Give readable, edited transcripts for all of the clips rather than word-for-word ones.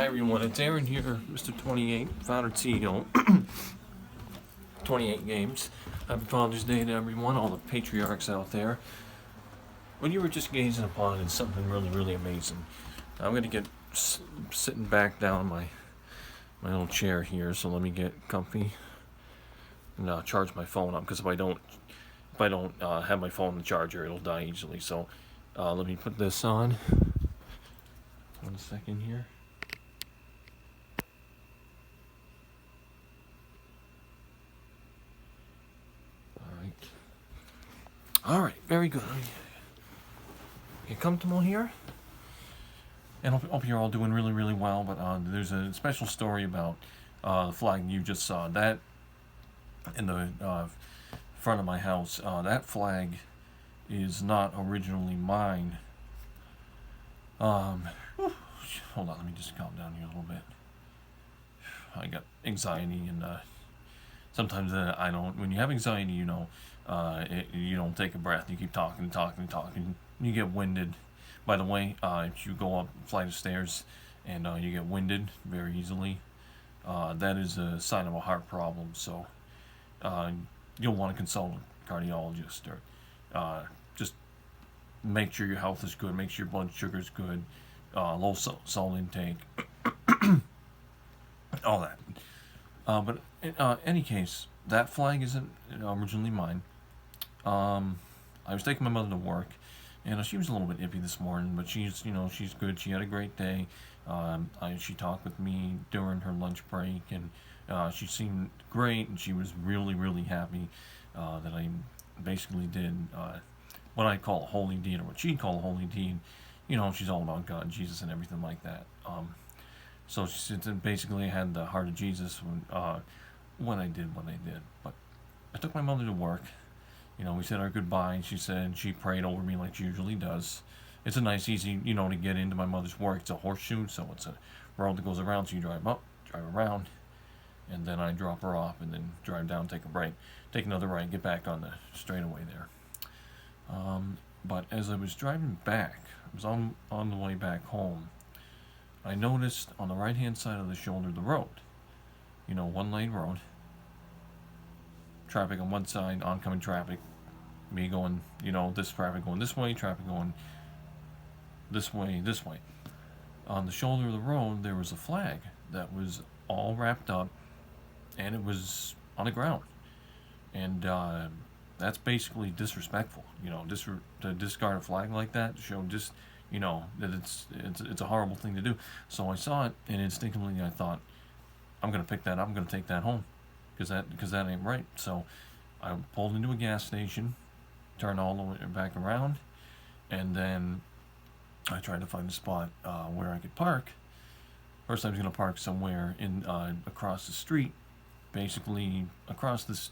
Hi everyone, it's Aaron here, Mr. 28, founder CEO, 28 Games. Happy Father's Day to everyone, all the patriarchs out there. What you were just gazing upon is something really, really amazing. I'm going to get sitting back down my little chair here, so let me get comfy and charge my phone up, because if I don't have my phone in the charger, it'll die easily. So let me put this on. 1 second here. Alright, very good. Get comfortable here. And hope you're all doing really, really well. But there's a special story about the flag you just saw. That in the front of my house, that flag is not originally mine. Hold on, let me just calm down here a little bit. I got anxiety, and sometimes I don't. When you have anxiety, you don't take a breath. You keep talking, you get winded. By the way, if you go up a flight of stairs and you get winded very easily, that is a sign of a heart problem. So you'll want to consult a cardiologist, or just make sure your health is good, make sure your blood sugar is good, low salt intake, all that. But in any case, that flag isn't originally mine. I was taking my mother to work, and she was a little bit iffy this morning, but she's good. She had a great day. She talked with me during her lunch break, and she seemed great, and she was really, really happy that I basically did what I call a holy deed, or what she'd call a holy deed. She's all about God, Jesus, and everything like that. So she said basically I had the heart of Jesus when I did what I did. But I took my mother to work. We said our goodbye, and she prayed over me like she usually does. It's a nice, easy, to get into my mother's work. It's a horseshoe, so it's a road that goes around, so you drive up, drive around, and then I drop her off, and then drive down, take a break, take another right, get back on the straightaway there. But as I was driving back, I was on the way back home, I noticed on the right-hand side of the shoulder of the road, one-lane road, traffic on one side, oncoming traffic, me going, this traffic going this way, traffic going this way. On the shoulder of the road, there was a flag that was all wrapped up, and it was on the ground. And that's basically disrespectful, to discard a flag like that, to show that it's a horrible thing to do. So I saw it, and instinctively I thought, I'm going to pick that up, I'm going to take that home, because that ain't right. So I pulled into a gas station, turned all the way back around, and then I tried to find a spot where I could park. First I was going to park somewhere in across the street, basically across this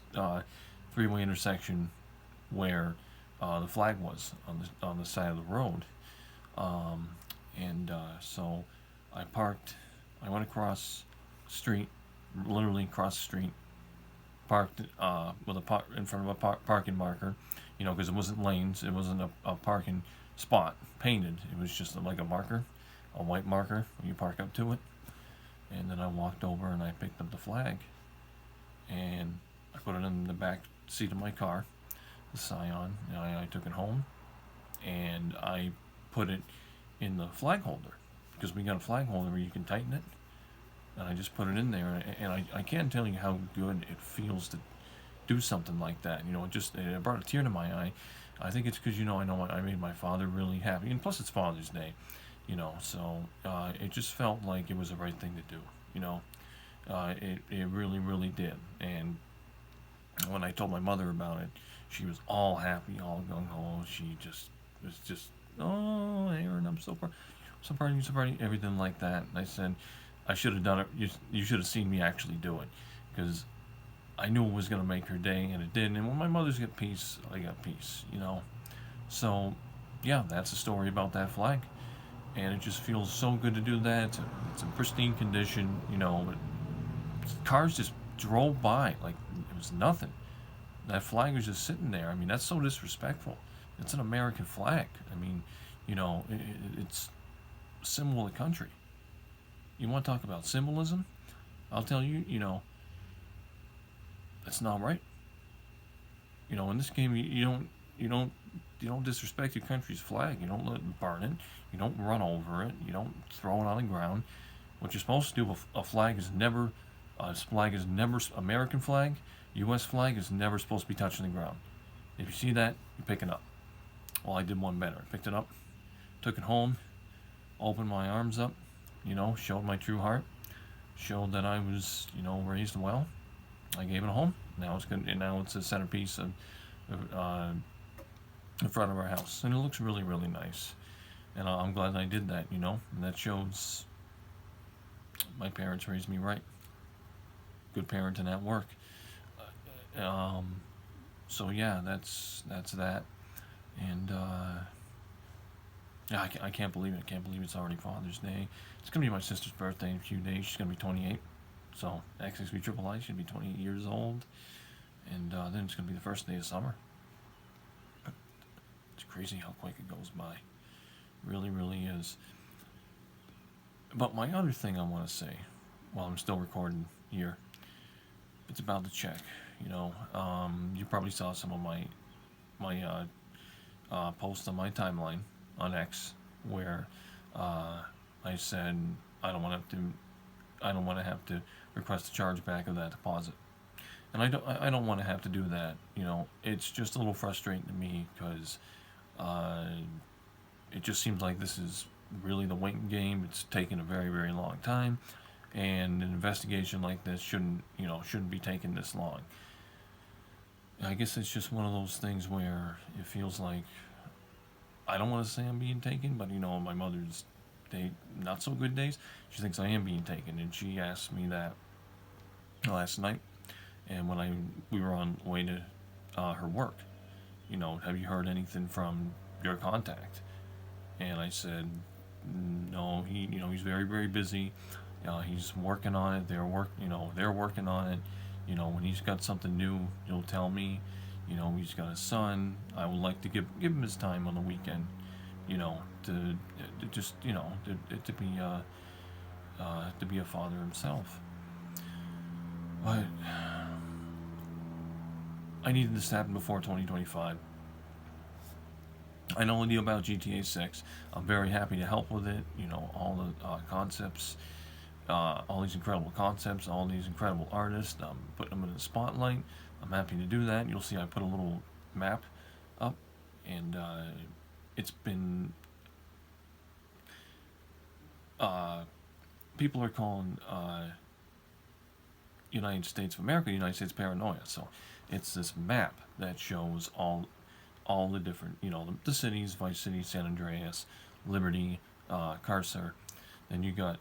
three-way intersection where the flag was on the side of the road. So I parked. I went across the street, literally across the street, parked with in front of a parking marker, because it wasn't lanes, it wasn't a parking spot painted. It was just like a marker, a white marker when you park up to it. And then I walked over and I picked up the flag, and I put it in the back seat of my car, the Scion. And I took it home, and I put it in the flag holder, because we got a flag holder where you can tighten it. And I just put it in there, and I can't tell you how good it feels to do something like that. It brought a tear to my eye. I think it's because, I know I made my father really happy, and plus it's Father's Day, so it just felt like it was the right thing to do, it really, really did. And when I told my mother about it, she was all happy, all gung-ho. She was just, oh, Aaron, I'm so proud, so proud of you, everything like that. And I said, I should have done it. You should have seen me actually do it, because I knew it was going to make her day, and it did. And when my mother's got peace, I got peace, So, yeah, that's the story about that flag. And it just feels so good to do that. It's in pristine condition, But cars just drove by like it was nothing. That flag was just sitting there. I mean, that's so disrespectful. It's an American flag. I mean, it's a symbol of the country. You want to talk about symbolism? I'll tell you, that's not right. In this game, you don't disrespect your country's flag. You don't let it burn it. You don't run over it. You don't throw it on the ground. What you're supposed to do, a flag is never, American flag, U.S. flag is never supposed to be touching the ground. If you see that, you pick it up. Well, I did one better. I picked it up, took it home, opened my arms up, showed my true heart, showed that I was, raised well. I gave it a home. Now it's good. And now it's a centerpiece of in front of our house, and it looks really, really nice. And I'm glad I did that. And that shows my parents raised me right. Good parenting at work. So yeah, that's that. And yeah, I can't believe it. I can't believe it's already Father's Day. It's gonna be my sister's birthday in a few days. She's gonna be 28. So XXV Triple I should be 28 years old, and then it's gonna be the first day of summer. It's crazy how quick it goes by. Really, really is. But my other thing I want to say, while I'm still recording here, it's about the check. You probably saw some of my posts on my timeline on X where I said I don't want to have to request a chargeback of that deposit, and I don't want to have to do that. It's just a little frustrating to me because it just seems like this is really the waiting game. It's taken a very, very long time, and an investigation like this shouldn't be taking this long. I guess it's just one of those things where it feels like, I don't want to say I'm being taken, but my mother's not so good days, she thinks I am being taken, and she asked me that last night, and when we were on the way to her work, have you heard anything from your contact? And I said, no, he's very, very busy. He's working on it. They're working on it. When he's got something new, he'll tell me. He's got a son. I would like to give him his time on the weekend. To just to be a father himself. But I needed this to happen before 2025. I know a deal about GTA 6. I'm very happy to help with it. All the concepts, all these incredible concepts, all these incredible artists. I'm putting them in the spotlight. I'm happy to do that. You'll see I put a little map up, and it's been... people are calling United States of America United States paranoia. So it's this map that shows all the different, the cities: Vice City, San Andreas, Liberty, Carcer. Then you got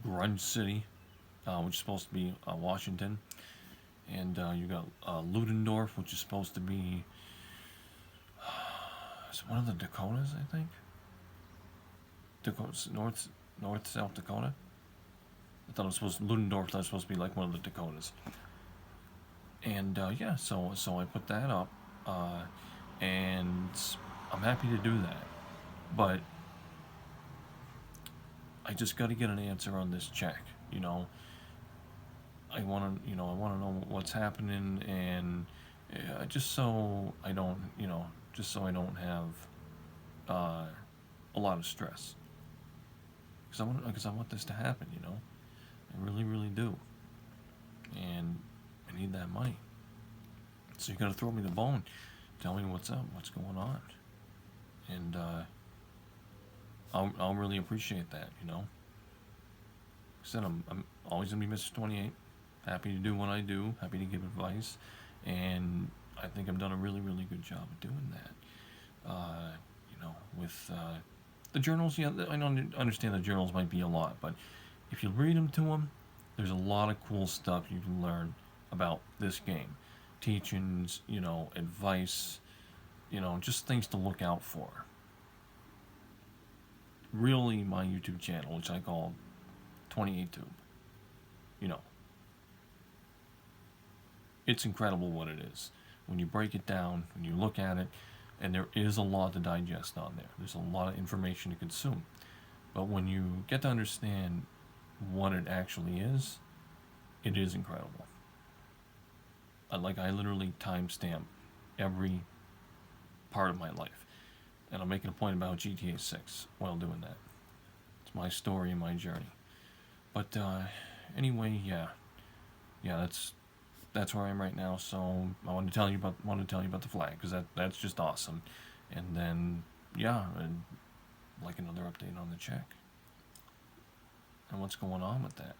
Grunge City, which is supposed to be Washington. And you got Ludendorff, which is supposed to be it's one of the Dakotas, I think. Dakotas, North, South Dakota. I thought it was supposed to, Ludendorff. That was supposed to be like one of the Dakotas. And yeah, so I put that up, and I'm happy to do that. But I just got to get an answer on this check. I want to know what's happening, and just so I don't have a lot of stress. Because I want this to happen. I really, really do. And I need that money. So you got to throw me the bone, tell me what's up, what's going on, and I'll really appreciate that. Like I said, I'm always gonna be Mr. 28. Happy to do what I do. Happy to give advice, and I think I've done a really, really good job of doing that. With the journals, yeah, I don't understand the journals might be a lot, but if you read them to them, there's a lot of cool stuff you can learn about this game. Teachings, advice, just things to look out for. Really, my YouTube channel, which I call 28Tube, it's incredible what it is. When you break it down, when you look at it, and there is a lot to digest on there. There's a lot of information to consume. But when you get to understand what it actually is, it is incredible. I literally timestamp every part of my life, and I'm making a point about GTA 6 while doing that. It's my story and my journey. But anyway, yeah, that's where I am right now. So I want to tell you about the flag, because that's just awesome. And then yeah, and like another update on the check and what's going on with that,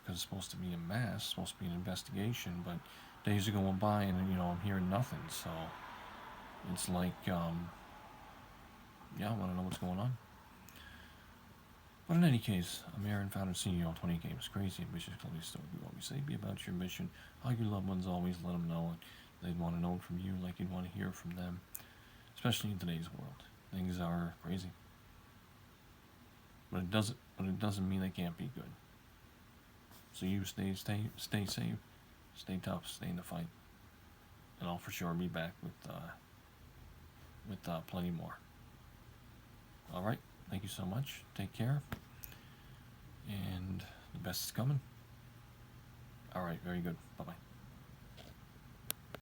because it's supposed to be a mass, supposed to be an investigation, but days are going by and I'm hearing nothing. So it's like yeah, I want to know what's going on. But in any case, I'm Aaron, founder and CEO of 20 Games. Crazy, ambitious, clearly story. We always say, be about your mission. Hug your loved ones, always let them know it. They'd want to know it from you like you'd want to hear from them. Especially in today's world. Things are crazy. But it doesn't mean they can't be good. So you stay safe, stay tough, stay in the fight. And I'll for sure be back with plenty more. Alright, thank you so much. Take care. And the best is coming. Alright, very good. Bye-bye.